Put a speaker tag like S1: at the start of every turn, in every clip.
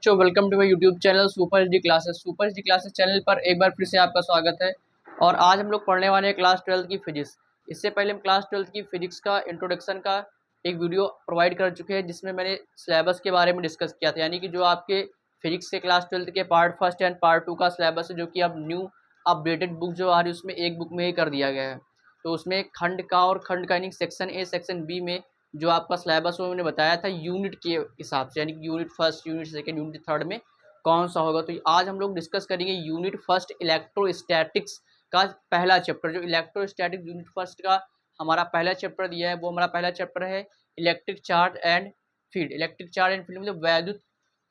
S1: बच्चों, welcome to my YouTube channel super HD classes. Super HD classes channel पर एक बार फिर से आपका स्वागत है। और आज हम लोग पढ़ने वाले हैं क्लास 12 की फिजिक्स। इससे पहले हम क्लास 12 की फिजिक्स का इंट्रोडक्शन का एक वीडियो प्रोवाइड कर चुके हैं, जिसमें मैंने सिलेबस के बारे में डिस्कस किया था, यानी कि जो आपके फिजिक्स के क्लास 12 के पार्ट फर्स्ट एंड पार्ट 2 का सिलेबस है, जो कि अब न्यू अपडेटेड बुक जो आ रही है उसमें एक बुक में ही कर दिया गया है। तो उसमें खंड का और खंड का यानी सेक्शन ए सेक्शन बी में जो आपका सिलेबस वो मैंने बताया था यूनिट के हिसाब से, यानी कि unit first, unit second, unit third में कौन सा होगा। तो आज हम लोग डिस्कस करेंगे यूनिट फर्स्ट इलेक्ट्रोस्टैटिक्स का पहला चैप्टर। जो इलेक्ट्रोस्टैटिक यूनिट फर्स्ट का हमारा पहला चैप्टर दिया है, वो हमारा पहला चैप्टर है electric charge and field. Electric charge and field मतलब वैद्युत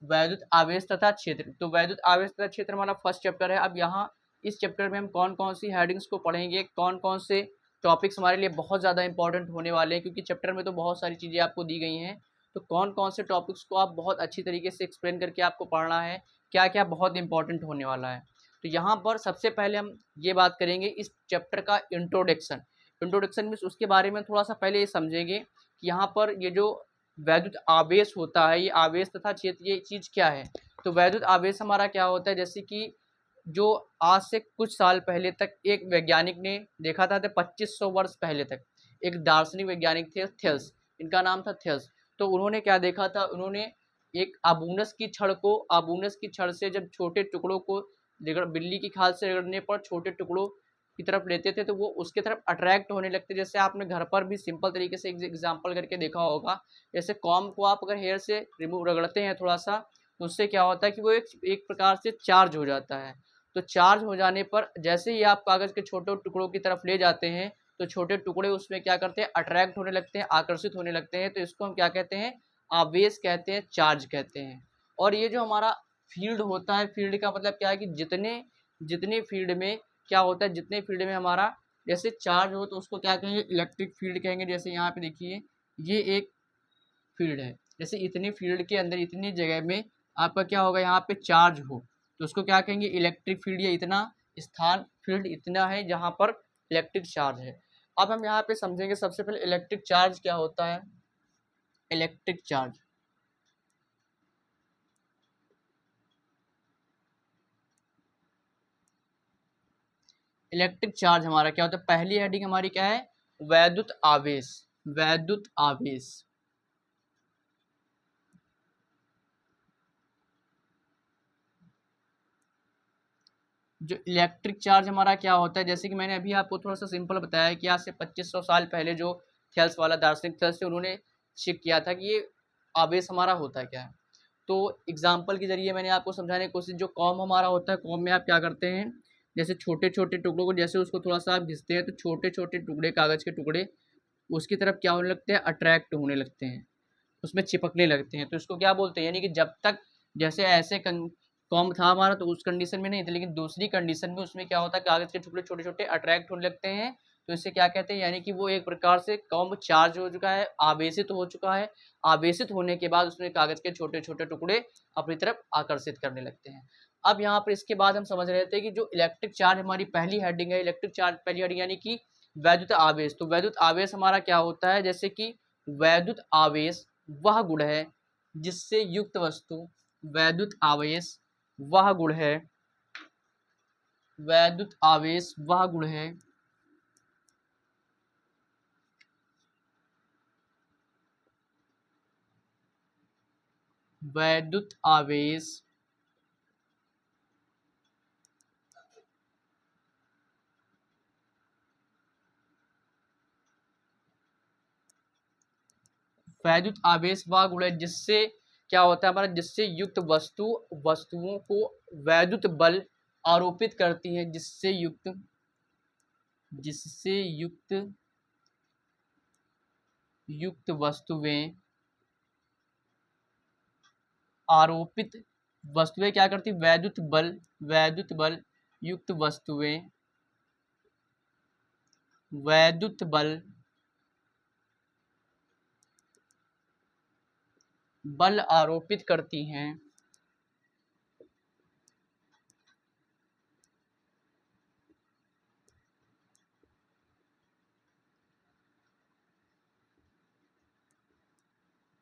S1: वैद्युत आवेश तथा क्षेत्र। तो वैद्युत आवेश तथा क्षेत्र हमारा फर्स्ट चैप्टर है। अब यहाँ इस चैप्टर में हम कौन कौन सी हेडिंग्स को पढ़ेंगे, कौन कौन से टॉपिक्स हमारे लिए बहुत ज़्यादा इंपॉर्टेंट होने वाले हैं, क्योंकि चैप्टर में तो बहुत सारी चीज़ें आपको दी गई हैं। तो कौन कौन से टॉपिक्स को आप बहुत अच्छी तरीके से एक्सप्लेन करके आपको पढ़ना है, क्या क्या बहुत इंपॉर्टेंट होने वाला है। तो यहाँ पर सबसे पहले हम ये बात करेंगे इस चैप्टर का इंट्रोडक्शन में उसके बारे में थोड़ा सा पहले ये समझेंगे कि यहाँ पर ये जो वैद्युत आवेश होता है, ये आवेश तथा क्षेत्र, ये चीज़ क्या है। तो वैद्युत आवेश हमारा क्या होता है, जैसे कि जो आज से कुछ साल पहले तक एक वैज्ञानिक ने देखा था, 2500 वर्ष पहले तक एक दार्शनिक वैज्ञानिक थे थेल्स, इनका नाम था थेल्स। तो उन्होंने क्या देखा था, उन्होंने एक आबूनस की छड़ से जब छोटे टुकड़ों को बिल्ली की खाल से रगड़ने पर छोटे टुकड़ों की तरफ लेते थे, तो वो उसके तरफ अट्रैक्ट होने लगते। जैसे आपने घर पर भी सिंपल तरीके से एग्जाम्पल करके देखा होगा, जैसे कॉम को आप अगर हेयर से रिमूव रगड़ते हैं थोड़ा सा, तो उससे क्या होता है कि वो एक प्रकार से चार्ज हो जाता है। तो चार्ज हो जाने पर जैसे ही आप कागज़ के छोटे टुकड़ों की तरफ ले जाते हैं, तो छोटे टुकड़े उसमें क्या करते हैं, अट्रैक्ट होने लगते हैं, आकर्षित होने लगते हैं। तो इसको हम क्या कहते हैं, आवेश कहते हैं, चार्ज कहते हैं। और ये जो हमारा फील्ड होता है, फील्ड का मतलब क्या है कि जितने जितने फील्ड में क्या होता है, जितने फील्ड में हमारा जैसे चार्ज हो, तो उसको क्या कहेंगे, इलेक्ट्रिक फील्ड कहेंगे। जैसे यहाँ पे देखिए, ये एक फील्ड है, जैसे इतने फील्ड के अंदर इतनी जगह में आपका क्या होगा, यहाँ पे चार्ज हो, तो उसको क्या कहेंगे, इलेक्ट्रिक फील्ड। या इतना स्थान फील्ड इतना है जहाँ पर इलेक्ट्रिक चार्ज है। अब हम यहाँ पे समझेंगे सबसे पहले इलेक्ट्रिक चार्ज क्या होता है। इलेक्ट्रिक चार्ज, इलेक्ट्रिक चार्ज हमारा क्या होता है, पहली हेडिंग हमारी क्या है, वैद्युत आवेश। वैद्युत आवेश, जो इलेक्ट्रिक चार्ज हमारा क्या होता है, जैसे कि मैंने अभी आपको थोड़ा सा सिंपल बताया कि आज से 2500 साल पहले जो थेल्स वाला दार्शनिक थेल्स से उन्होंने चेक किया था कि ये आवेश हमारा होता क्या है। तो एग्जाम्पल के जरिए मैंने आपको समझाने की कोशिश, जो कॉम हमारा होता है, कॉम में आप क्या करते हैं, जैसे छोटे छोटे टुकड़ों को जैसे उसको थोड़ा सा आप घिसते हैं, तो छोटे छोटे टुकड़े, कागज़ के टुकड़े उसकी तरफ क्या होने लगते हैं, अट्रैक्ट होने लगते हैं, उसमें चिपकने लगते हैं। तो इसको क्या बोलते हैं, यानी कि जब तक जैसे ऐसे कॉम था हमारा तो उस कंडीशन में नहीं था, लेकिन दूसरी कंडीशन में उसमें क्या होता है, कागज़ के टुकड़े छोटे छोटे अट्रैक्ट होने लगते हैं। तो इसे क्या कहते हैं, यानी कि वो एक प्रकार से कॉम चार्ज हो चुका है, आवेशित हो चुका है। आवेशित होने के बाद उसमें कागज़ के छोटे छोटे टुकड़े अपनी तरफ आकर्षित करने लगते हैं। अब यहाँ पर इसके बाद हम समझ रहे थे कि जो इलेक्ट्रिक चार्ज हमारी पहली हेडिंग है, इलेक्ट्रिक चार्ज पहली हेडिंग यानी कि वैद्युत आवेश। तो वैद्युत आवेश हमारा क्या होता है, जैसे कि वैद्युत आवेश वह गुण है जिससे युक्त वस्तु, वैद्युत आवेश वह गुण है, वैद्युत आवेश वह गुण है वैद्युत आवेश वैद्युत आवेश वह गुण है जिससे क्या होता है हमारा, जिससे युक्त वस्तुओं को वैद्युत बल आरोपित करती है, जिससे युक्त वस्तुएं आरोपित वस्तुएं क्या करती, वैद्युत बल युक्त वस्तुएं वैद्युत बल आरोपित करती हैं।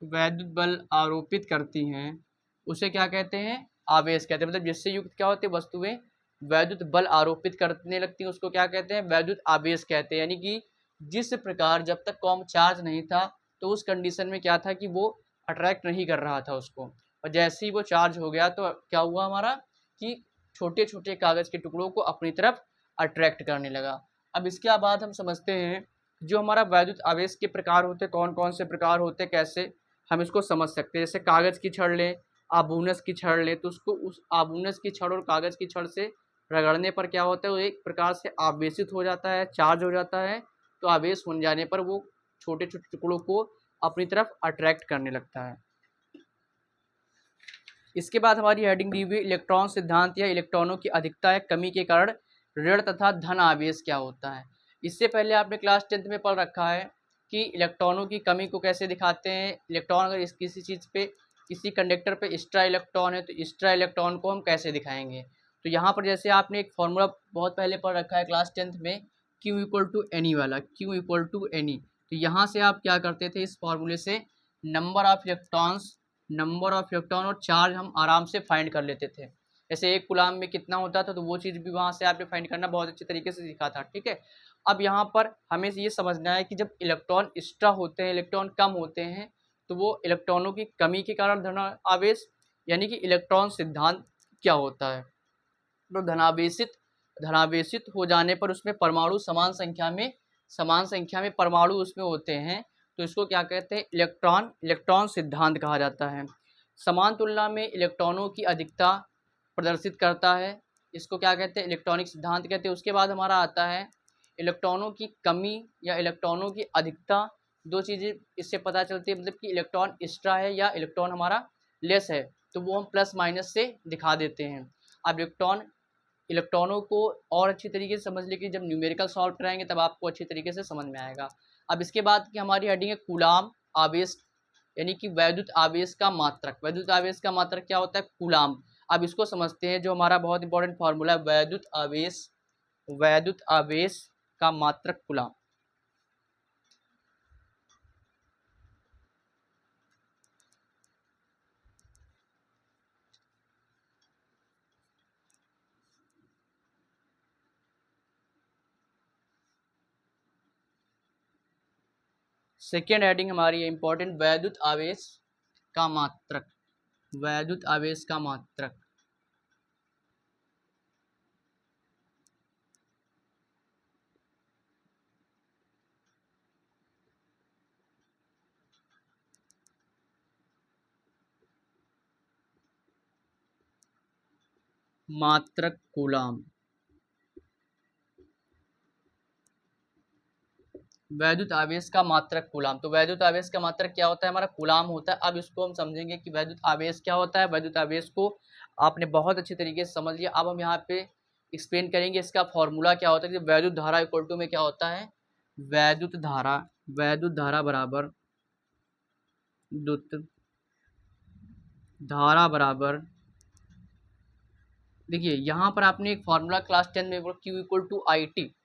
S1: वैद्युत बल आरोपित करती हैं उसे क्या कहते हैं, आवेश कहते हैं। मतलब जिससे युक्त क्या होते हैं, वस्तुएं वैद्युत बल आरोपित करने लगती हैं उसको क्या कहते हैं, वैद्युत आवेश कहते हैं। यानी कि जिस प्रकार जब तक कॉम चार्ज नहीं था तो उस कंडीशन में क्या था कि वो अट्रैक्ट नहीं कर रहा था उसको, और जैसे ही वो चार्ज हो गया तो क्या हुआ हमारा कि छोटे छोटे कागज़ के टुकड़ों को अपनी तरफ अट्रैक्ट करने लगा। अब इसके बाद हम समझते हैं जो हमारा वैद्युत आवेश के प्रकार होते हैं, कौन कौन से प्रकार होते हैं, कैसे हम इसको समझ सकते हैं। जैसे कागज़ की छड़ लें, आबूनस की छड़ लें, तो उसको उस आबूनस की छड़ और कागज़ की छड़ से रगड़ने पर क्या होता है, वो एक प्रकार से आवेशित हो जाता है, चार्ज हो जाता है। तो आवेश हो जाने पर वो छोटे छोटे टुकड़ों को अपनी तरफ अट्रैक्ट करने लगता है। इसके बाद हमारी हेडिंग दी हुई इलेक्ट्रॉन सिद्धांत या इलेक्ट्रॉनों की अधिकता या कमी के कारण ऋण तथा धन आवेश क्या होता है। इससे पहले आपने क्लास 10th में पढ़ रखा है कि इलेक्ट्रॉनों की कमी को कैसे दिखाते हैं। इलेक्ट्रॉन अगर किसी चीज़ पे, किसी कंडक्टर पे एक्स्ट्रा इलेक्ट्रॉन है तो एक्स्ट्रा इलेक्ट्रॉन को हम कैसे दिखाएंगे। तो यहाँ पर जैसे आपने एक फॉर्मूला बहुत पहले पढ़ रखा है क्लास 10th में, Q इक्वल टू एनी वाला, Q इक्वल टू एनी। तो यहाँ से आप क्या करते थे, इस फॉर्मूले से नंबर ऑफ इलेक्ट्रॉन और चार्ज हम आराम से फाइंड कर लेते थे। जैसे एक कूलाम में कितना होता था तो वो चीज़ भी वहाँ से आपने फाइंड करना बहुत अच्छे तरीके से सीखा था, ठीक है। अब यहाँ पर हमें ये समझना है कि जब इलेक्ट्रॉन एक्स्ट्रा होते हैं, इलेक्ट्रॉन कम होते हैं, तो वो इलेक्ट्रॉनों की कमी के कारण धन आवेश यानी कि इलेक्ट्रॉन सिद्धांत क्या होता है। तो धनावेशित हो जाने पर उसमें परमाणु समान संख्या में परमाणु उसमें होते हैं, तो इसको क्या कहते हैं, इलेक्ट्रॉन सिद्धांत कहा जाता है। समान तुलना में इलेक्ट्रॉनों की अधिकता प्रदर्शित करता है, इसको क्या कहते हैं, इलेक्ट्रॉनिक सिद्धांत कहते हैं। उसके बाद हमारा आता है इलेक्ट्रॉनों की कमी या इलेक्ट्रॉनों की अधिकता। दो चीज़ें इससे पता चलती है, मतलब कि इलेक्ट्रॉन एक्स्ट्रा है या इलेक्ट्रॉन हमारा लेस है, तो वो हम प्लस माइनस से दिखा देते हैं। अब इलेक्ट्रॉनों को और अच्छी तरीके से समझ लेके जब न्यूमेरिकल सॉल्व कराएंगे तब आपको अच्छी तरीके से समझ में आएगा। अब इसके बाद की हमारी हेडिंग है कूलाम आवेश, यानी कि वैद्युत आवेश का मात्रक। वैद्युत आवेश का मात्रक क्या होता है, कूलाम। अब इसको समझते हैं, जो हमारा बहुत इंपॉर्टेंट फार्मूला है, वैद्युत आवेश का मात्रक कूलाम। सेकेंड हेडिंग हमारी है इंपॉर्टेंट, वैद्युत आवेश का मात्रक। वैद्युत आवेश का मात्रक, मात्रक कूलाम। वैद्युत आवेश का मात्रक कूलाम। तो वैद्युत आवेश का मात्रक क्या होता है, हमारा कूलाम होता है। अब इसको हम समझेंगे कि वैद्युत आवेश क्या होता है। वैद्युत आवेश को आपने बहुत अच्छी तरीके से समझ लिया। अब हम यहाँ पे एक्सप्लेन करेंगे इसका फॉर्मूला क्या होता है कि वैद्युत धारा इक्वल टू में क्या होता है, वैद्युत धारा बराबर विद्युत धारा बराबर, देखिए यहाँ पर आपने एक फार्मूला क्लास 10 में Q equal to I T,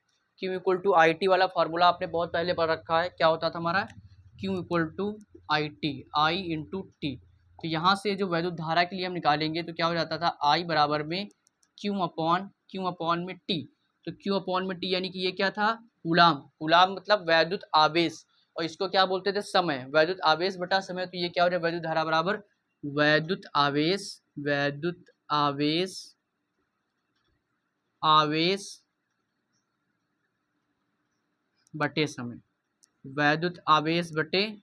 S1: Q equal to I T वाला फार्मूला आपने बहुत पहले पढ़ रखा है। क्या होता था हमारा, Q equal to I T, I into T. तो यहाँ से जो वैद्युत धारा के लिए हम निकालेंगे तो क्या हो जाता था, I बराबर में Q अपॉन में T। तो Q अपॉन में T यानी कि ये क्या था, कूलाम। कूलाम मतलब वैद्युत आवेश, और इसको क्या बोलते थे, समय। वैद्युत आवेश बटा समय, तो ये क्या हो जाए, वैद्युत धारा बराबर वैद्युत आवेश बटे समय, वैद्युत आवेश बटे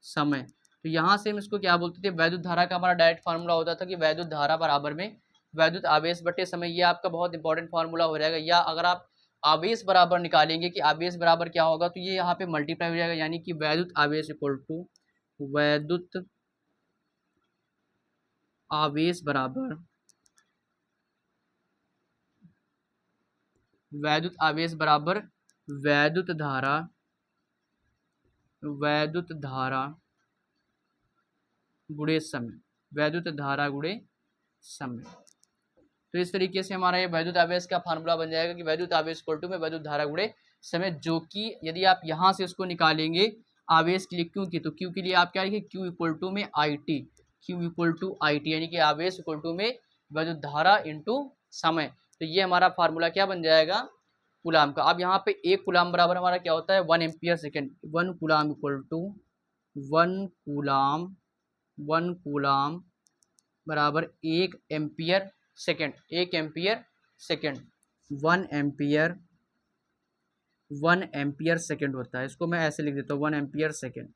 S1: समय। तो यहाँ से हम इसको क्या बोलते थे, वैद्युत धारा का हमारा डायरेक्ट फार्मूला होता था कि वैद्युत धारा बराबर में वैद्युत आवेश बटे समय। ये आपका बहुत इंपॉर्टेंट फार्मूला हो जाएगा। या अगर आप आवेश बराबर निकालेंगे कि आवेश बराबर क्या होगा, तो ये यहाँ पे मल्टीप्लाई हो जाएगा, यानी कि वैद्युत आवेश इक्वल टू वैद्युत आवेश बराबर वैद्युत आवेश बराबर वैद्युत धारा गुणे समय, वैद्युत धारा गुणे समय। तो इस तरीके से हमारा ये वैद्युत आवेश का फार्मूला बन जाएगा कि वैद्युत आवेश इक्वल टू में वैद्युत धारा गुणे समय, जो कि यदि आप यहाँ से इसको निकालेंगे आवेश के लिए क्यू की, तो क्यू के लिए आप क्या लिखेंगे, क्यू इक्वल टू में I T. Q equal to I T, यानी कि आवेश इक्वल टू में वैद्युत धारा इंटू समय। तो ये हमारा फार्मूला क्या बन जाएगा, कूलाम का। अब यहाँ पे एक कूलाम बराबर हमारा क्या होता है, 1 ampere second. 1 coulomb equal to 1 coulomb, 1 coulomb बराबर 1 ampere second, 1 ampere second, 1 ampere, 1 ampere second होता है। इसको मैं ऐसे लिख देता हूँ 1 एम्पियर सेकेंड,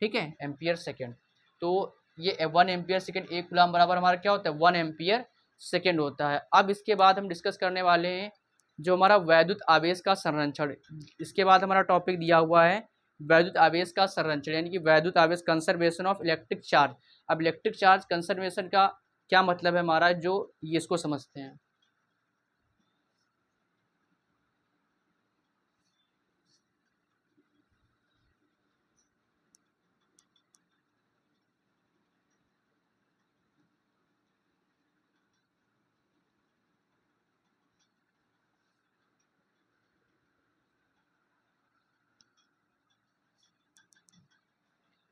S1: ठीक है, एम्पियर सेकेंड। तो ये 1 एम्पियर सेकेंड, 1 कूलाम बराबर हमारा क्या होता है, 1 एम्पियर सेकेंड होता है। अब इसके बाद हम डिस्कस करने वाले हैं जो हमारा वैद्युत आवेश का संरक्षण। इसके बाद हमारा टॉपिक दिया हुआ है वैद्युत आवेश का संरक्षण, यानी कि वैद्युत आवेश, कंजर्वेशन ऑफ इलेक्ट्रिक चार्ज। अब इलेक्ट्रिक चार्ज कंजर्वेशन का क्या मतलब है हमारा, जो ये इसको समझते हैं।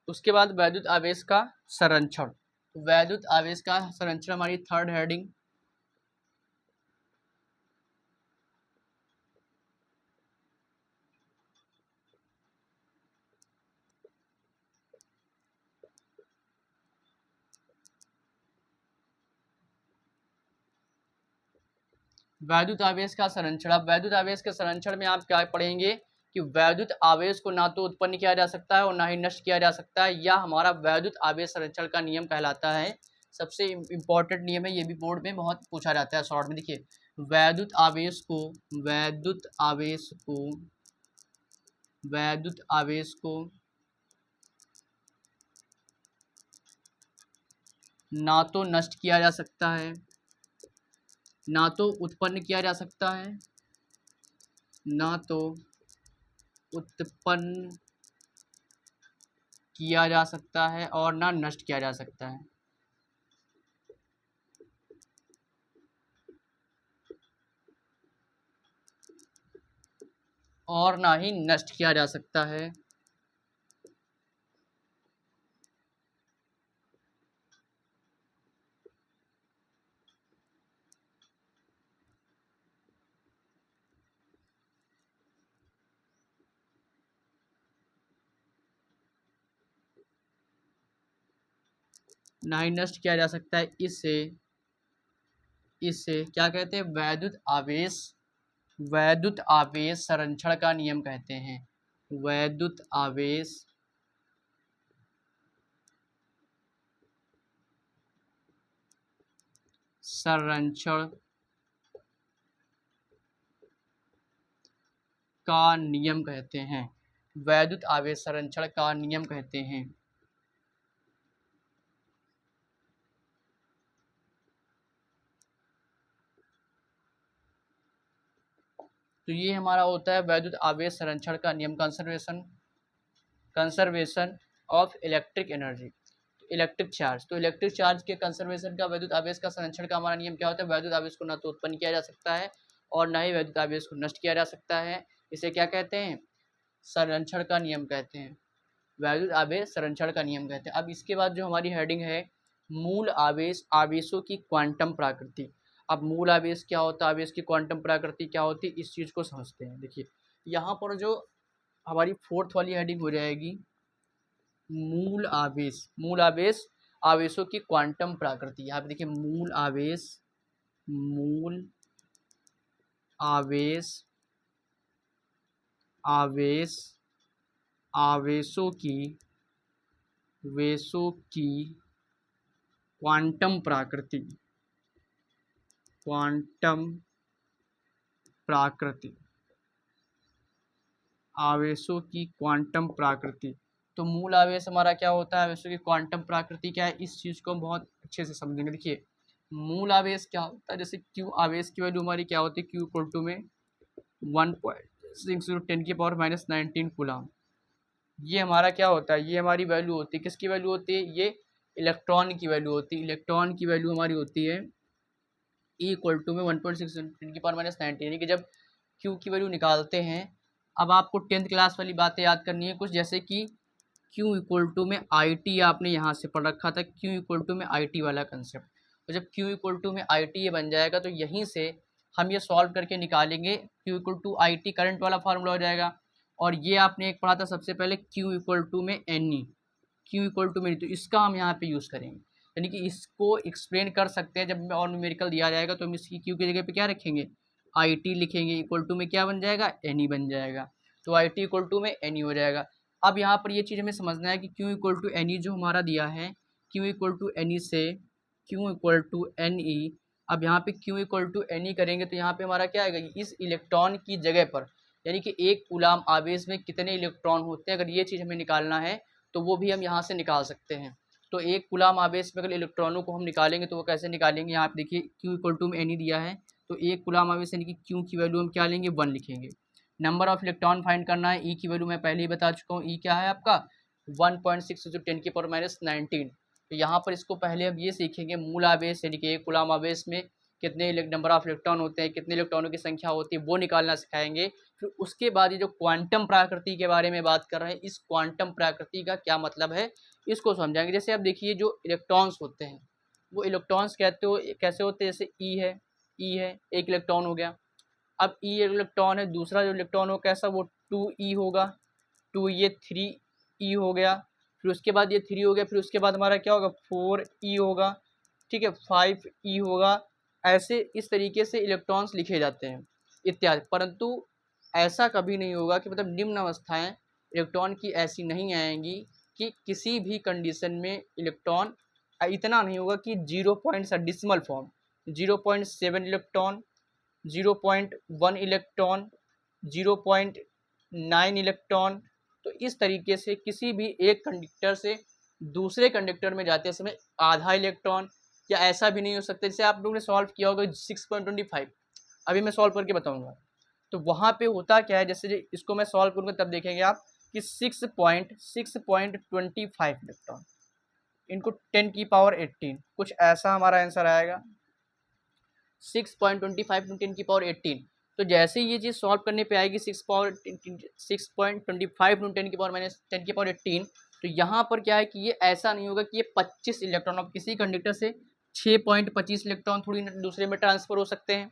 S1: उसके बाद वैद्युत आवेश का संरक्षण। वैद्युत आवेश का संरक्षण हमारी थर्ड हेडिंग। वैद्युत आवेश का संरक्षण। अब वैद्युत आवेश के संरक्षण में आप क्या पढ़ेंगे कि वैद्युत आवेश को ना तो उत्पन्न किया जा सकता है और ना ही नष्ट किया जा सकता है, या हमारा वैद्युत आवेश संरक्षण का नियम कहलाता है। सबसे इम्पोर्टेंट नियम है, ये भी बोर्ड में बहुत पूछा जाता है शॉर्ट में। देखिए, वैद्युत आवेश को, वैद्युत आवेश को, वैद्युत आवेश को ना तो नष्ट किया जा सकता है, ना तो उत्पन्न किया जा सकता है, ना तो उत्पन्न किया जा सकता है और ना नष्ट किया जा सकता है। और ना ही नष्ट किया जा सकता है। ना ही नष्ट किया जा सकता है। इससे इससे क्या कहते हैं, वैद्युत आवेश, वैद्युत आवेश संरक्षण का नियम कहते हैं। वैद्युत आवेश संरक्षण का नियम कहते हैं। वैद्युत आवेश संरक्षण का नियम कहते हैं। तो ये हमारा होता है वैद्युत आवेश संरक्षण का नियम, conservation, conservation of electric energy, electric charge. तो इलेक्ट्रिक चार्ज के कंजर्वेशन का, वैद्युत आवेश का संरक्षण का हमारा नियम क्या होता है, वैद्युत आवेश को ना तो उत्पन्न किया जा सकता है और ना ही वैद्युत आवेश को नष्ट किया जा सकता है। इसे क्या कहते हैं, संरक्षण का नियम कहते हैं, वैद्युत आवेश संरक्षण का नियम कहते हैं। अब इसके बाद जो हमारी हेडिंग है, मूल आवेश, आवेशों की क्वांटम प्रकृति। अब मूल आवेश क्या होता है, आवेश की क्वांटम प्रकृति क्या होती है, इस चीज़ को समझते हैं। देखिए, यहाँ पर जो हमारी फोर्थ वाली हेडिंग हो जाएगी, मूल आवेश, मूल आवेश, आवेशों की क्वांटम प्रकृति। यहाँ पे देखिए, मूल आवेश, मूल आवेश, आवेश, आवेशों की, वेशों की क्वांटम प्रकृति, क्वांटम प्रकृति, आवेशों की क्वांटम प्रकृति। तो मूल आवेश हमारा क्या होता है, आवेशों की क्वांटम प्रकृति क्या है, इस चीज़ को हम बहुत अच्छे से समझेंगे। देखिए, मूल आवेश क्या होता है, जैसे क्यू आवेश की वैल्यू हमारी क्या होती है, क्यू इक्वल टू में 1.60 10⁻⁻⁹ कूलाम। ये हमारा क्या होता है, ये हमारी वैल्यू होती है, किसकी वैल्यू होती है, ये इलेक्ट्रॉन की वैल्यू होती है। इलेक्ट्रॉन की वैल्यू हमारी होती है E इक्वल टू में 1.6 10⁻⁹, यानी कि जब Q की वैल्यू निकालते हैं। अब आपको 10th क्लास वाली बातें याद करनी है कुछ, जैसे कि क्यू इक्वल टू में आई टी आपने यहाँ से पढ़ रखा था, क्यू इक्वल टू में आई टी वाला कंसेप्ट। तो जब क्यू इक्वल टू में आई टी ये बन जाएगा तो यहीं से हम ये सॉल्व करके निकालेंगे, Q equal to I T current वाला फार्मूला हो जाएगा। और ये आपने एक पढ़ा था सबसे पहले क्यू इक्वल टू में N E, Q equal to में, तो इसका हम यहाँ पे यूज़ करेंगे, यानी कि इसको एक्सप्लेन कर सकते हैं। जब और न्यूमेरिकल दिया जाएगा तो हम इसकी क्यू की जगह पे क्या रखेंगे, आई टी लिखेंगे, इक्वल टू में क्या बन जाएगा, एन ई बन जाएगा। तो आई टी इक्वल टू में एन ई हो जाएगा। अब यहाँ पर ये चीज़ हमें समझना है कि Q equal to N E जो हमारा दिया है, Q equal to N E से Q equal to N E, अब यहाँ पे Q equal to N E करेंगे तो यहाँ पे हमारा क्या आएगा, इस इलेक्ट्रॉन की जगह पर, यानी कि एक कूलाम आवेश में कितने इलेक्ट्रॉन होते हैं, अगर ये चीज़ हमें निकालना है तो वो भी हम यहाँ से निकाल सकते हैं। तो एक कूलाम आवेश में अगर इलेक्ट्रॉनों को हम निकालेंगे तो वो कैसे निकालेंगे, यहाँ पे देखिए क्यू इक्वल टू में एन ई दिया है, तो एक कूलाम आवेश यानी कि क्यू की वैल्यू हम क्या लेंगे, 1 लिखेंगे। नंबर ऑफ इलेक्ट्रॉन फाइंड करना है, ई की वैल्यू मैं पहले ही बता चुका हूँ, ई क्या है आपका 1.6 × 10⁻⁹। तो यहाँ पर इसको पहले अब ये सीखेंगे, मूल आवेश यानी कि एक कूलाम आवेश में कितने नंबर ऑफ इलेक्ट्रॉन होते हैं, कितने इलेक्ट्रॉनों की संख्या होती है, वो निकालना सिखाएंगे। फिर उसके बाद ये जो क्वांटम प्रकृति के बारे में बात कर रहे हैं, इस क्वांटम प्रकृति का क्या मतलब है इसको समझाएंगे। जैसे आप देखिए जो इलेक्ट्रॉन्स होते हैं वो इलेक्ट्रॉन्स कहते हो कैसे होते हैं, जैसे ई है एक इलेक्ट्रॉन हो गया। अब ई एक इलेक्ट्रॉन है, दूसरा जो इलेक्ट्रॉन हो कैसा, वो 2e होगा, 2 ये 3e हो गया, फिर उसके बाद ये 3 हो गया, फिर उसके बाद हमारा क्या होगा 4e होगा, ठीक है, 5e होगा। ऐसे इस तरीके से इलेक्ट्रॉन्स लिखे जाते हैं इत्यादि। परंतु ऐसा कभी नहीं होगा कि मतलब निम्न अवस्थाएं इलेक्ट्रॉन की ऐसी नहीं आएंगी कि किसी भी कंडीशन में इलेक्ट्रॉन इतना नहीं होगा कि 0 point decimal form, 0.7 electron, 0.1 electron, 0.9 electron. तो इस तरीके से किसी भी एक कंडक्टर से दूसरे कंडक्टर में जाते समय आधा इलेक्ट्रॉन, या ऐसा भी नहीं हो सकता। जैसे आप लोगों ने सॉल्व किया होगा 6.25, अभी मैं सॉल्व करके बताऊंगा। तो वहाँ पे होता क्या है, जैसे इसको मैं सॉल्व करूँगा तब देखेंगे आप कि 6.25 इलेक्ट्रॉन इनको 10⁻18, कुछ ऐसा हमारा आंसर आएगा, 6.25 × 10⁻18। तो जैसे ही ये चीज़ सॉल्व करने पे आएगी 6.25 × 10⁻18, तो यहाँ पर क्या है कि ये ऐसा नहीं होगा कि ये 25 इलेक्ट्रॉन, अब किसी कंडक्टर से 6.25 इलेक्ट्रॉन थोड़ी दूसरे में ट्रांसफर हो सकते हैं,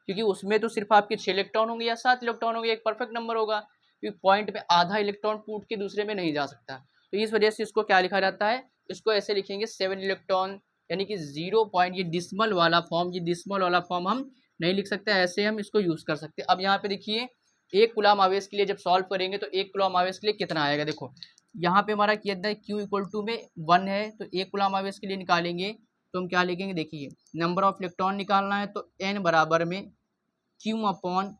S1: क्योंकि उसमें तो सिर्फ आपके 6 इलेक्ट्रॉन होंगे या 7 इलेक्ट्रॉन होंगे, एक परफेक्ट नंबर होगा, क्योंकि पॉइंट में आधा इलेक्ट्रॉन टूट के दूसरे में नहीं जा सकता। तो इस वजह से इसको क्या लिखा जाता है, इसको ऐसे लिखेंगे 7 इलेक्ट्रॉन, यानी कि 0 पॉइंट, ये डिसमल वाला फॉर्म, ये डिसमल वाला फॉर्म हम नहीं लिख सकते, ऐसे हम इसको यूज़ कर सकते हैं। अब यहाँ पे देखिए एक कूलाम आवेश के लिए जब सॉल्व करेंगे तो एक कूलाम आवेश के लिए कितना आएगा, देखो यहाँ पे हमारा किया है क्यू इक्वल टू में 1 है, तो एक कूलाम आवेश के लिए निकालेंगे तो हम क्या लिखेंगे, देखिए नंबर ऑफ इलेक्ट्रॉन निकालना है तो n बराबर में क्यू अपॉन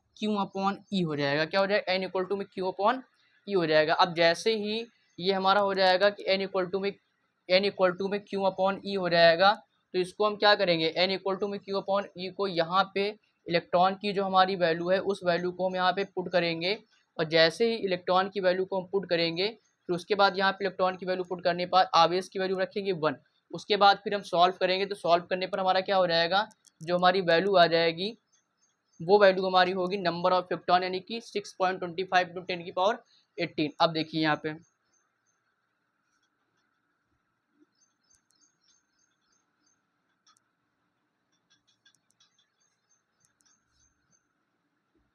S1: ई हो जाएगा, क्या हो जाएगा, n इक्वल टू में क्यू अपॉन ई हो जाएगा। अब जैसे ही ये हमारा हो जाएगा कि n इक्वल टू में क्यू अपॉन ई हो जाएगा, तो इसको हम क्या करेंगे, n इक्वल टू में क्यू अपॉन ई को यहाँ पे इलेक्ट्रॉन की जो हमारी वैल्यू है उस वैल्यू को हम यहाँ पे पुट करेंगे, और जैसे ही इलेक्ट्रॉन की वैल्यू को हम पुट करेंगे फिर उसके बाद यहाँ पे इलेक्ट्रॉन की वैल्यू पुट करने पर आवेश की वैल्यू रखेंगे 1। उसके बाद फिर हम सॉल्व करेंगे, तो सॉल्व करने पर हमारा क्या हो जाएगा, जो हमारी वैल्यू आ जाएगी वो वैल्यू हमारी होगी नंबर ऑफ इलेक्ट्रॉन, यानी कि 6.25 × 10⁻18। अब देखिए यहाँ पे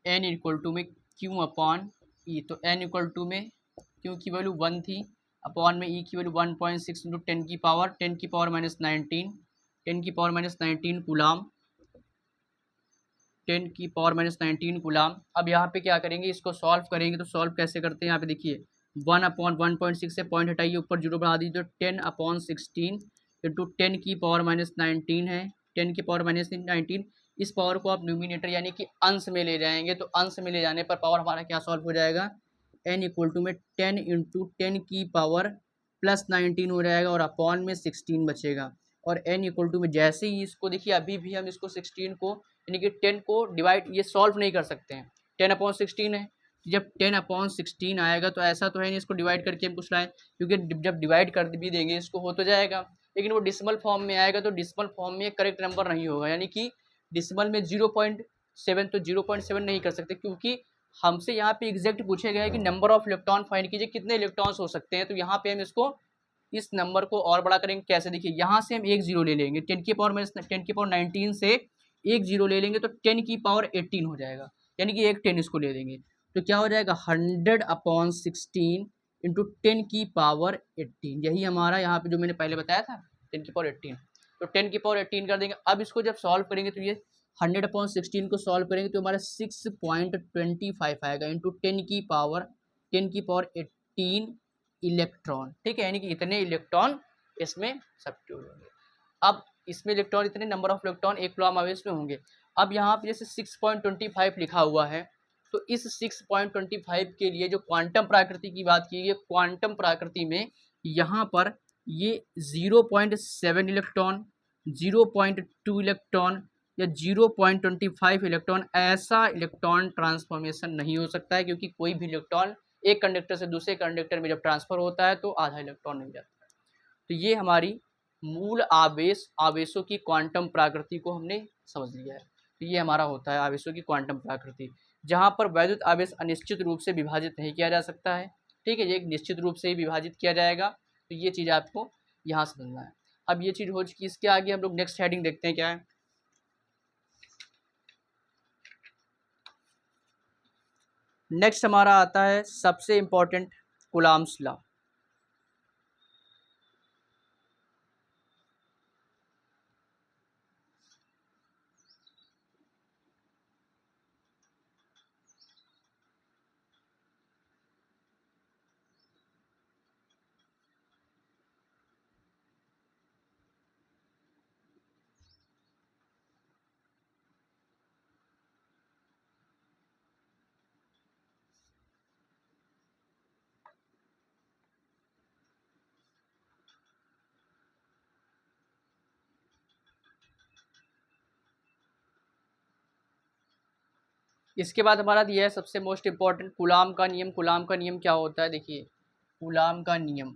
S1: n इक्वल टू में क्यू अपॉन ई, तो n इक्वल टू में क्यू की वैल्यू 1 थी, अपॉन में ई की वैल्यू 1.6 × 10⁻⁹ कूलाम, 10⁻⁹ कूलाम। अब यहाँ पे क्या करेंगे, इसको सॉल्व करेंगे, तो सॉल्व कैसे करते हैं, यहाँ पे देखिए 1/1.6 से पॉइंट हटाइए, ऊपर 0 बढ़ा दीजिए, तो 10/16 इंटू 10⁻⁹ है, 10⁻⁹। इस पावर को आप न्यूमिनेटर यानी कि अंश में ले जाएंगे, तो अंश में ले जाने पर पावर हमारा क्या सॉल्व हो जाएगा, n इक्वल टू में 10 × 10⁻+19 हो जाएगा, और अपॉन में 16 बचेगा। और n इक्वल टू में जैसे ही इसको देखिए, अभी भी हम इसको 16 को यानी कि 10 को डिवाइड, ये सॉल्व नहीं कर सकते हैं, 10/16 है, जब 10/16 आएगा तो ऐसा तो है नहीं इसको डिवाइड करके हम कुछ लाएँ, क्योंकि जब डिवाइड कर भी देंगे इसको हो तो जाएगा, लेकिन वो डिसिमल फॉर्म में आएगा, तो डिसिमल फॉर्म में करेक्ट नंबर नहीं होगा, यानी कि डिसिमल में 0.7, तो 0.7 नहीं कर सकते, क्योंकि हमसे यहाँ पे एग्जैक्ट पूछे गए कि नंबर ऑफ इलेक्ट्रॉन फाइंड कीजिए, कितने इलेक्ट्रॉन्स हो सकते हैं। तो यहाँ पे हम इसको इस नंबर को और बड़ा करेंगे। कैसे? देखिए, यहाँ से हम एक जीरो ले लेंगे, 10 की पावर 19 से एक जीरो ले लेंगे तो 10 की पावर 18 हो जाएगा, यानी कि एक 10 इसको ले लेंगे तो क्या हो जाएगा 100/16 इंटू 10 की पावर 18। यही हमारा यहाँ पे जो मैंने पहले बताया था 10 की पावर 18, तो 10 की पावर 18 कर देंगे। अब इसको जब सॉल्व करेंगे तो ये 100/16 को सॉल्व करेंगे तो हमारा 6.25 आएगा इंटू 10 की पावर 18 इलेक्ट्रॉन। ठीक है, यानी कि इतने इलेक्ट्रॉन इसमें सब्स्टिट्यूट होंगे। अब इसमें इलेक्ट्रॉन, इतने नंबर ऑफ इलेक्ट्रॉन एक कूलम्ब आवेश में होंगे। अब यहाँ पे जैसे 6.25 लिखा हुआ है, तो इस 6.25 के लिए जो क्वांटम प्रकृति की बात की गई, क्वांटम प्रकृति में यहाँ पर ये 0.7 इलेक्ट्रॉन, 0.2 इलेक्ट्रॉन या 0.25 इलेक्ट्रॉन, ऐसा इलेक्ट्रॉन ट्रांसफॉर्मेशन नहीं हो सकता है, क्योंकि कोई भी इलेक्ट्रॉन एक कंडक्टर से दूसरे कंडक्टर में जब ट्रांसफर होता है तो आधा इलेक्ट्रॉन मिल जाता है। तो ये हमारी मूल आवेशों की क्वांटम प्रकृति को हमने समझ लिया है। तो ये हमारा होता है आवेशों की क्वांटम प्रकृति, जहाँ पर वैद्युत आवेश अनिश्चित रूप से विभाजित नहीं किया जा सकता है। ठीक है, ये एक निश्चित रूप से ही विभाजित किया जाएगा। तो ये चीज़ आपको यहाँ समझना है। अब ये चीज़ हो चुकी, इसके आगे हम लोग नेक्स्ट हेडिंग देखते हैं क्या है। नेक्स्ट हमारा आता है सबसे इम्पोर्टेंट, कूलम्ब्स लॉ। इसके बाद हमारा दिया है सबसे मोस्ट इम्पॉर्टेंट, कूलाम का नियम। कूलाम का नियम क्या होता है? देखिए, कूलाम का नियम,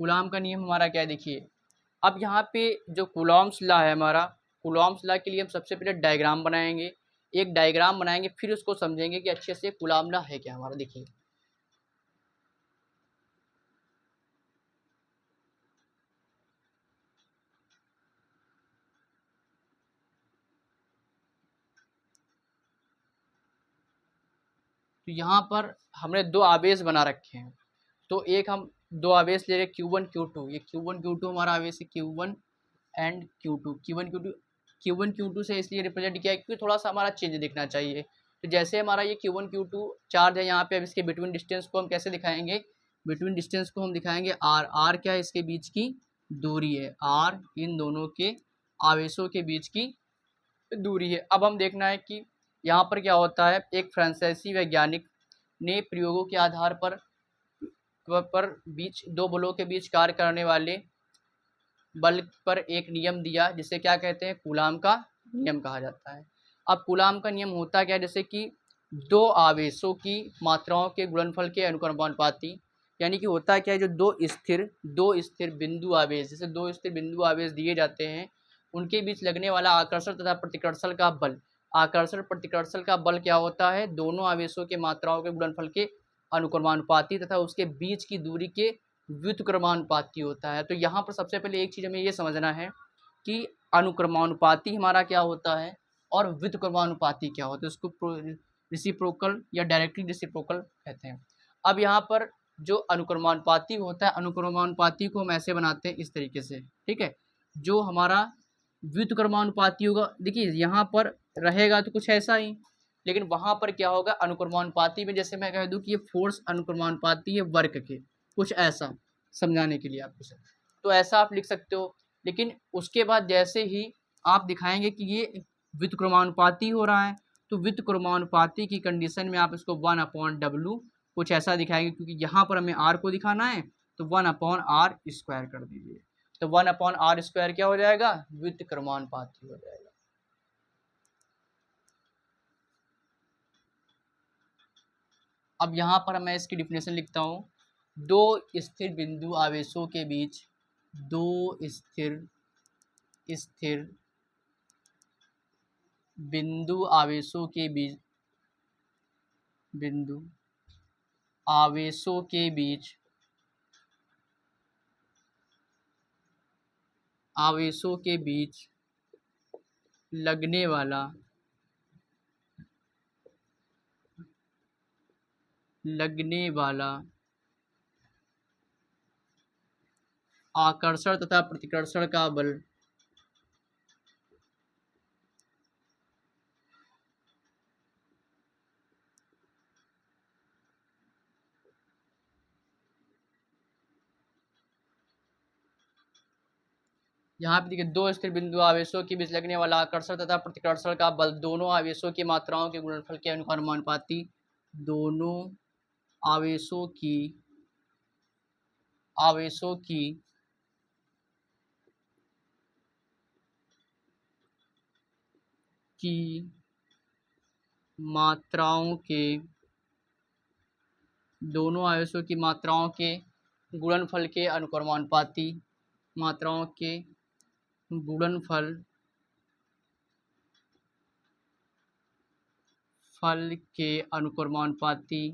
S1: कूलाम का नियम हमारा क्या है? देखिए, अब यहाँ पे जो कूलॉम्स लॉ है हमारा, कूलॉम्स लॉ के लिए हम सबसे पहले डायग्राम बनाएंगे। एक डायग्राम बनाएंगे, फिर उसको समझेंगे कि अच्छे से कूलाम लॉ है क्या हमारा। देखिए, तो यहाँ पर हमने दो आवेश बना रखे हैं। तो एक हम दो आवेश ले रहे हैं, Q1 Q2। ये Q1 Q2 हमारा आवेश है, Q1 and Q2। Q1 Q2 से इसलिए रिप्रेजेंट किया है क्योंकि थोड़ा सा हमारा चेंज दिखना चाहिए। तो जैसे हमारा ये Q1 Q2 चार्ज है यहाँ पे, अब इसके बिटवीन डिस्टेंस को हम कैसे दिखाएंगे? बिटवीन डिस्टेंस को हम दिखाएंगे R। R क्या है? इसके बीच की दूरी है। R इन दोनों के आवेशों के बीच की दूरी है। अब हम देखना है कि यहाँ पर क्या होता है। एक फ्रांसीसी वैज्ञानिक ने प्रयोगों के आधार पर बीच दो बलों के बीच कार्य करने वाले बल पर एक नियम दिया, जिसे क्या कहते हैं? कूलाम का नियम कहा जाता है। अब कूलाम का नियम होता क्या है? जैसे कि दो आवेशों की मात्राओं के गुणनफल के अनुक्रमानुपाती, यानी कि होता क्या है, जो दो स्थिर बिंदु आवेश, जैसे दो स्थिर बिंदु आवेश दिए जाते हैं, उनके बीच लगने वाला आकर्षण तथा प्रतिकर्षण का बल। आकर्षण प्रतिकर्षण का बल क्या होता है? दोनों आवेशों के मात्राओं के गुणनफल के अनुक्रमानुपाती तथा उसके बीच की दूरी के व्युत्क्रमानुपाती होता है। तो यहाँ पर सबसे पहले एक चीज़ हमें ये समझना है कि अनुक्रमानुपाती हमारा क्या होता है और व्युत्क्रमानुपाती क्या होता है। उसको रिसिप्रोकल या डायरेक्टली रिसिप्रोकल कहते हैं। अब यहाँ पर जो अनुक्रमानुपाती होता है, अनुक्रमानुपाती को हम ऐसे बनाते हैं इस तरीके से। ठीक है, जो हमारा व्युत्क्रमानुपाती होगा, देखिए यहाँ पर रहेगा तो कुछ ऐसा ही, लेकिन वहाँ पर क्या होगा अनुक्रमानुपाती में, जैसे मैं कह दूँ कि ये फोर्स अनुक्रमानुपाती है वर्क के, कुछ ऐसा समझाने के लिए आपको सर, तो ऐसा आप लिख सकते हो। लेकिन उसके बाद जैसे ही आप दिखाएंगे कि ये व्युत्क्रमानुपाती हो रहा है, तो व्युत्क्रमानुपाती की कंडीशन में आप इसको 1/W कुछ ऐसा दिखाएंगे, क्योंकि यहाँ पर हमें R को दिखाना है, तो 1/R² कर दीजिए। तो 1/R² क्या हो जाएगा? व्युत्क्रमानुपाती हो जाएगा। अब यहाँ पर मैं इसकी डिफिनेशन लिखता हूँ। दो स्थिर बिंदु आवेशों के बीच, दो स्थिर स्थिर बिंदु आवेशों के बीच, बिंदु आवेशों के बीच, आवेशों के बीच लगने वाला आकर्षण तथा प्रतिकर्षण का बल यहाँ पे देखिए, दो स्थिर बिंदु आवेशों के बीच लगने वाला आकर्षण तथा प्रतिकर्षण का बल दोनों आवेशों की मात्राओं के गुणनफल के अनुपाती, दोनों आवेशों की मात्राओं के, दोनों आवेशों की मात्राओं के गुणनफल के अनुक्रमानुपाती, मात्राओं के गुणनफल के अनुक्रमानुपाती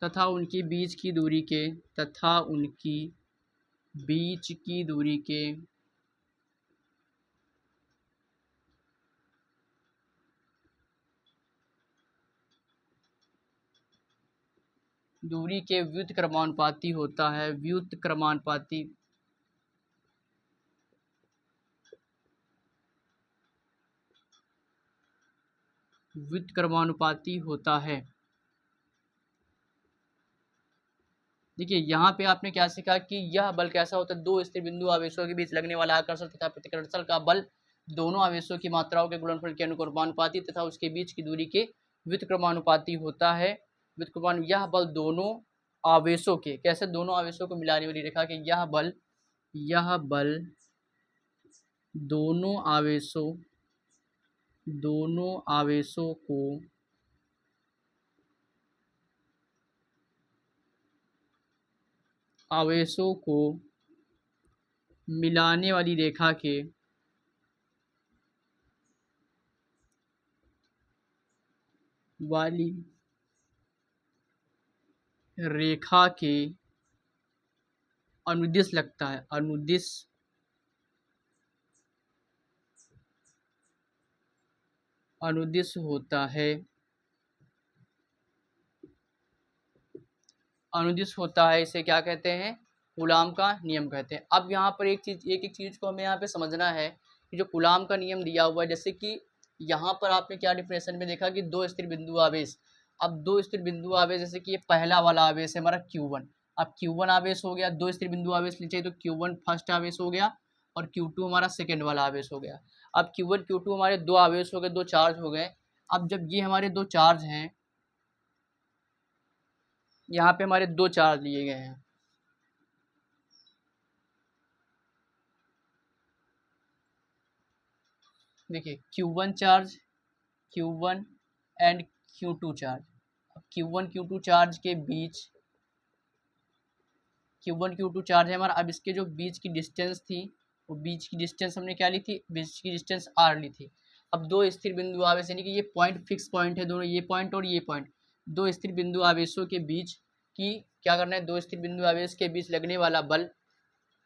S1: तथा उनकी बीच की दूरी के, व्युत्क्रमानुपाती होता है, व्युत्क्रमानुपाती होता है। देखिए, यहाँ पे आपने क्या सीखा कि यह बल कैसा होता है, दो स्थिर बिंदु आवेशों के बीच लगने वाला आकर्षण तथा प्रतिकर्षण का बल दोनों आवेशों की मात्राओं के गुणनफल के अनुक्रमानुपाती तथा उसके बीच की दूरी के व्युत्क्रमानुपाती होता है। यह बल दोनों आवेशों के, कैसे, दोनों आवेशों को मिलाने वाली रेखा के, यह बल दोनों आवेशों को मिलाने वाली रेखा के अनुदिश लगता है, अनुदिश होता है, अनुदिश होता है। इसे क्या कहते हैं, कूलाम का नियम कहते हैं। अब यहाँ पर एक एक चीज़ को हमें यहाँ पे समझना है कि जो कूलाम का नियम दिया हुआ है, जैसे कि यहाँ पर आपने क्या डिफिनेशन में देखा कि दो स्थिर बिंदु आवेश। अब दो स्थिर बिंदु आवेश, जैसे कि ये पहला वाला आवेश है हमारा Q1। अब Q1 आवेश हो गया, दो स्थिर बिंदु आवेश लीजिए तो Q1 फर्स्ट आवेश हो गया और Q2 हमारा सेकेंड वाला आवेश हो गया। अब Q1 Q2 हमारे दो आवेश हो गए, दो चार्ज हो गए। अब जब ये हमारे दो चार्ज हैं, यहाँ पे हमारे दो चार्ज लिए गए हैं, देखिए Q1 charge, Q1 and Q2 charge. अब Q1 Q2 चार्ज के बीच, Q1 Q2 चार्ज है हमारा। अब इसके जो बीच की डिस्टेंस थी, वो बीच की डिस्टेंस हमने क्या ली थी, बीच की डिस्टेंस R ली थी। अब दो स्थिर बिंदु आवेश, यानी कि ये पॉइंट फिक्स पॉइंट है दोनों, ये पॉइंट और ये पॉइंट, दो स्थिर बिंदु आवेशों के बीच की क्या करना है, दो स्थिर बिंदु आवेश के बीच लगने वाला बल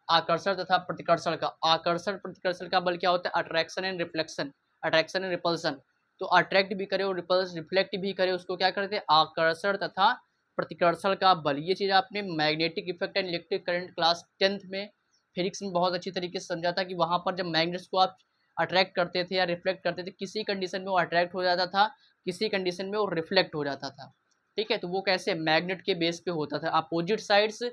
S1: आकर्षण तथा प्रतिकर्षण का, आकर्षण प्रतिकर्षण का बल क्या होता है, attraction and reflection, attraction and repulsion. तो अट्रैक्ट भी करे और रिफ्लेक्ट भी करे, उसको क्या करते हैं, आकर्षण तथा प्रतिकर्षण का बल। ये चीज़ आपने magnetic effect and electric current class 10th में फिजिक्स में बहुत अच्छी तरीके से समझा था कि वहाँ पर जब मैग्नेट्स को आप अट्रैक्ट करते थे या रिफ्लेक्ट करते थे, किसी कंडीशन में वो अट्रैक्ट हो जाता था, किसी कंडीशन में वो रिफ्लेक्ट हो जाता था। ठीक है, तो वो कैसे, मैग्नेट के बेस पे होता था। अपोजिट साइड्स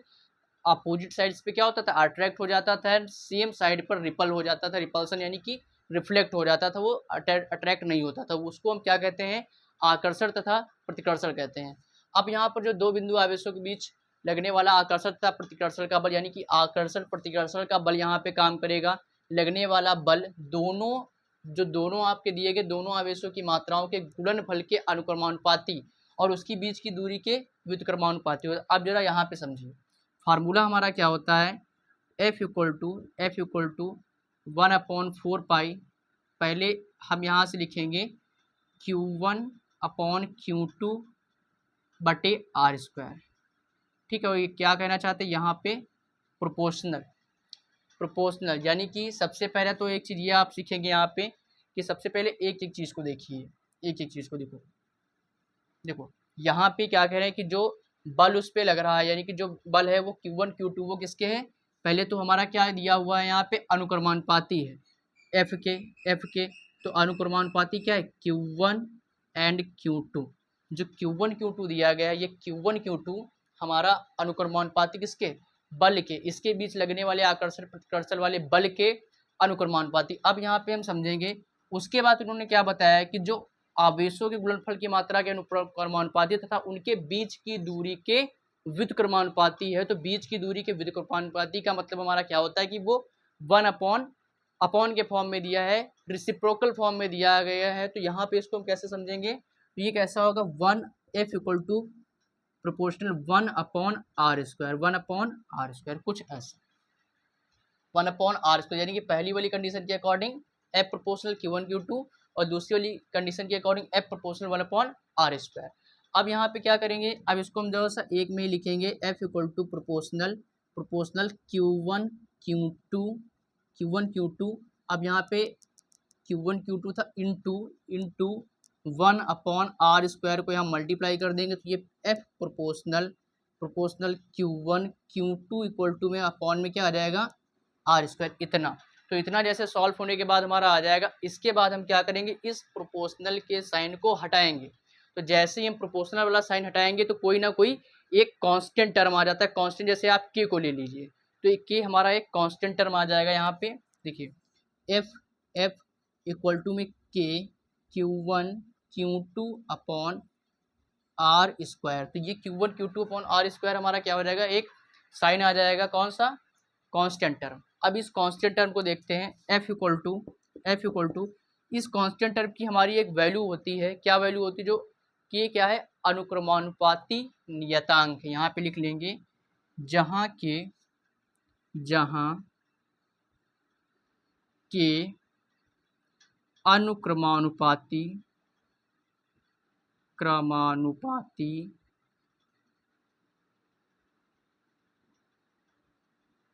S1: पे क्या होता था, अट्रैक्ट हो जाता था, सेम साइड पर रिपल हो जाता था, रिपल्सन यानी कि रिफ्लेक्ट हो जाता था, वो अट्रैक्ट नहीं होता था। उसको हम क्या कहते हैं, आकर्षण तथा प्रतिकर्षण कहते हैं। अब यहाँ पर जो दो बिंदु आवेशों के बीच लगने वाला आकर्षण तथा प्रतिकर्षण का बल, यानी कि आकर्षण प्रतिकर्षण का बल यहाँ पे काम करेगा। लगने वाला बल दोनों आपके दिए गए दोनों आवेशों की मात्राओं के गुणनफल के अनुक्रमानुपाती और उसकी बीच की दूरी के व्युत्क्रमानुपाती होता है। अब जरा यहाँ पे समझिए, फार्मूला हमारा क्या होता है, F इक्वल टू 1/4 पाई, पहले हम यहाँ से लिखेंगे Q1/Q2 बटे आर स्क्वायर। ठीक है, ये क्या कहना चाहते हैं यहाँ पे, प्रोपोर्शनल, यानी कि सबसे पहले तो एक चीज़ ये आप सीखेंगे यहाँ पे कि सबसे पहले एक एक चीज़ को देखिए, एक एक चीज़ को देखो यहाँ पे क्या कह रहे हैं कि जो बल उस पर लग रहा है, यानी कि जो बल है वो Q1 Q2 वो किसके हैं, पहले तो हमारा क्या दिया हुआ है यहाँ पे अनुक्रमानुपाती है एफ के, तो अनुक्रमानुपाती क्या है Q1 एंड Q2। जो Q1 Q2 दिया गया है, ये Q1 Q2 हमारा अनुक्रमानुपाती किसके, बल के, इसके बीच लगने वाले आकर्षण प्रतिकर्षण वाले बल के अनुक्रमानुपाती। अब यहाँ पे हम समझेंगे, उसके बाद उन्होंने क्या बताया कि जो आवेशों के गुणनफल की मात्रा के अनुक्रमानुपाती तथा उनके बीच की दूरी के व्युत्क्रमानुपाती है। तो बीच की दूरी के व्युत्क्रमानुपाती का मतलब हमारा क्या होता है कि वो 1/अपॉन के फॉर्म में दिया है, रिसिप्रोकल फॉर्म में दिया गया है। तो यहाँ पे इसको हम कैसे समझेंगे, तो ये कैसा होगा 1F equal to proportional 1/r², 1/r², कुछ ऐसा 1/r², यानी कि पहली वाली कंडीशन के according F proportional Q1 Q2 और दूसरी वाली कंडीशन के अकॉर्डिंग F प्रोपोर्शनल 1/r²। अब यहाँ पे क्या करेंगे, अब इसको हम जो सा एक में ही लिखेंगे F equal to proportional Q1 Q2। अब यहाँ पे Q1 Q2 था इंटू 1/r² को हम मल्टीप्लाई कर देंगे, तो ये F proportional Q1 Q2 equal to में अपॉन में क्या आ जाएगा r², इतना। तो इतना जैसे सॉल्व होने के बाद हमारा आ जाएगा। इसके बाद हम क्या करेंगे, इस प्रोपोर्शनल के साइन को हटाएंगे। तो जैसे ही हम प्रोपोर्शनल वाला साइन हटाएंगे तो कोई ना कोई एक कांस्टेंट टर्म आ जाता है। कांस्टेंट जैसे आप के को ले लीजिए, तो के हमारा एक कांस्टेंट टर्म आ जाएगा। यहाँ पे देखिए एफ इक्वल टू में के Q1 Q2 अपॉन r²। तो ये Q1 Q2 अपॉन r² हमारा क्या हो जाएगा, एक साइन आ जाएगा, कौन सा, कांस्टेंट टर्म। अब इस कांस्टेंट टर्म को देखते हैं, F इक्वल टू इस कांस्टेंट टर्म की हमारी एक वैल्यू होती है, क्या वैल्यू होती है, जो कि क्या है, अनुक्रमानुपाती नियतांक है। यहाँ पे लिख लेंगे जहाँ के अनुक्रमानुपाती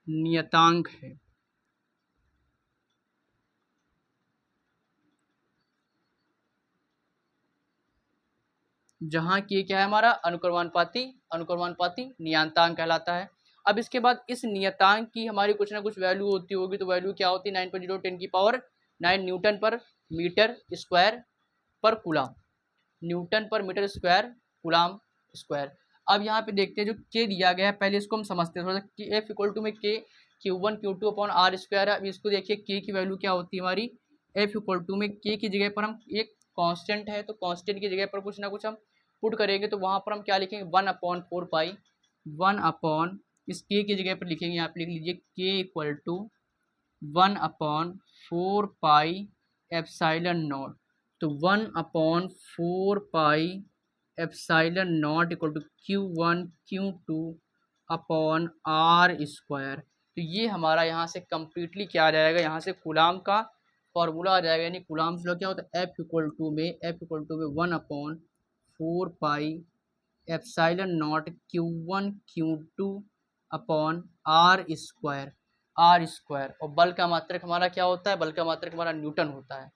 S1: नियतांक है। जहाँ के क्या है हमारा अनुक्रमानुपाती नियतांक कहलाता है। अब इसके बाद इस नियतांक की हमारी कुछ ना कुछ वैल्यू होती होगी। तो वैल्यू क्या होती है, 9/10⁻⁹ न्यूटन पर metre square per coulomb, Newton पर मीटर स्क्वायर कूलाम स्क्वायर। अब यहाँ पे देखते हैं जो के दिया गया है, पहले इसको हम समझते हैं थोड़ा सा कि F इक्वल टू में के Q1 Q2 अपॉन r² है। अब इसको देखिए के की वैल्यू क्या होती है हमारी, F इक्वल टू में के की जगह पर हम एक कांस्टेंट है, तो कांस्टेंट की जगह पर कुछ ना कुछ हम पुट करेंगे। तो वहाँ पर हम क्या लिखेंगे, 1/4 पाई, 1 अपॉन इस के की जगह पर लिखेंगे, यहाँ पे लिख लीजिए K equal to 1/4 pi epsilon naught. तो 1/4 pi epsilon naught equal to Q1 Q2 upon r²। तो ये हमारा यहाँ से कम्प्लीटली क्या आ जाएगा, यहाँ से कूलाम का फॉर्मूला आ जाएगा। यानी कूलाम फ्लो क्या होता है, F इक्वल टू में 1/4 pi epsilon not Q1 Q2 upon r²। और बल का मात्रक हमारा क्या होता है, बल का मात्रक हमारा न्यूटन होता है।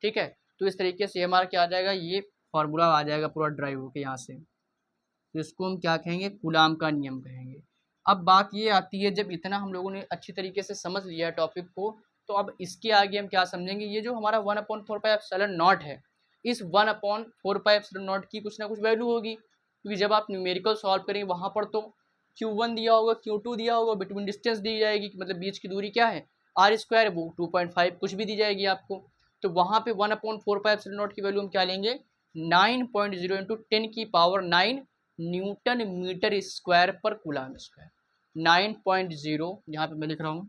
S1: ठीक है, तो इस तरीके से हमारा क्या आ जाएगा, ये फॉर्मूला आ जाएगा पूरा ड्राइव होकर यहाँ से। तो इसको हम क्या कहेंगे, कूलाम का नियम कहेंगे। अब बात ये आती है, जब इतना हम लोगों ने अच्छी तरीके से समझ लिया है टॉपिक को, तो अब इसके आगे हम क्या समझेंगे, ये जो हमारा 1/4 पाई एप्सिलॉन नॉट है, इस 1/4 पाई एप्सिलॉन नॉट की कुछ ना कुछ वैल्यू होगी। क्योंकि जब आप न्यूमेरिकल सॉल्व करेंगे वहाँ पर तो Q1 दिया होगा, Q2 दिया होगा, बिटवीन डिस्टेंस दी जाएगी, मतलब बीच की दूरी क्या है, r² वो 2.5 कुछ भी दी जाएगी आपको। तो वहाँ पे 1/4 पाई एप्सिलॉन नॉट की वैल्यू हम क्या लेंगे, 9.0 × 10⁹ newton metre square per coulomb square. 9.0 यहाँ पे मैं लिख रहा हूँ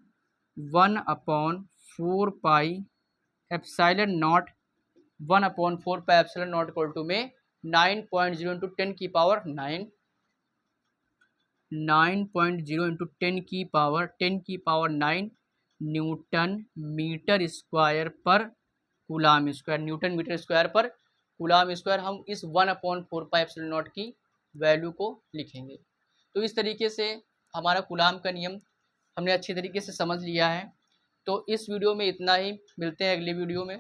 S1: 1/4 pi epsilon naught 1/4 pi epsilon naught equal to में 9.0 into 10⁹ 9.0 into 10⁹ 9 newton metre square per coulomb square. Newton metre square per coulomb square हम इस 1/4 पाई एप्सिलॉन नॉट की वैल्यू को लिखेंगे। तो इस तरीके से हमारा कूलाम का नियम हमने अच्छी तरीके से समझ लिया है। तो इस वीडियो में इतना ही, मिलते हैं अगली वीडियो में।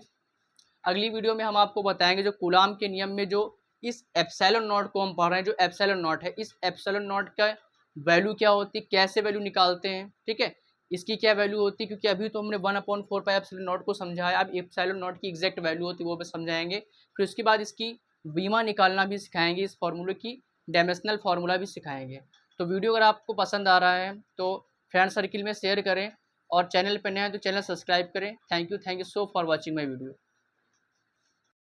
S1: अगली वीडियो में हम आपको बताएंगे जो कूलाम के नियम में जो इस एप्सिलॉन नॉट को हम पढ़ रहे हैं, जो एप्सिलॉन नॉट है, इस एप्सिलॉन नॉट का वैल्यू क्या होती है, कैसे वैल्यू निकालते हैं, ठीक है, इसकी क्या वैल्यू होती है, क्योंकि अभी तो हमने 1/4 पाई एप्सिलॉन नॉट को समझा है। अब एप्सिलॉन नॉट की एग्जैक्ट वैल्यू होती है वो भी समझाएंगे। फिर उसके बाद इसकी बीमा निकालना भी सिखाएंगे, इस फार्मूले की डायमेंशनल फार्मूला भी सिखाएंगे। तो वीडियो अगर आपको पसंद आ रहा है तो फ्रेंड सर्किल में शेयर करें और चैनल पर नए हैं तो चैनल सब्सक्राइब करें। Thank you so for watching my video.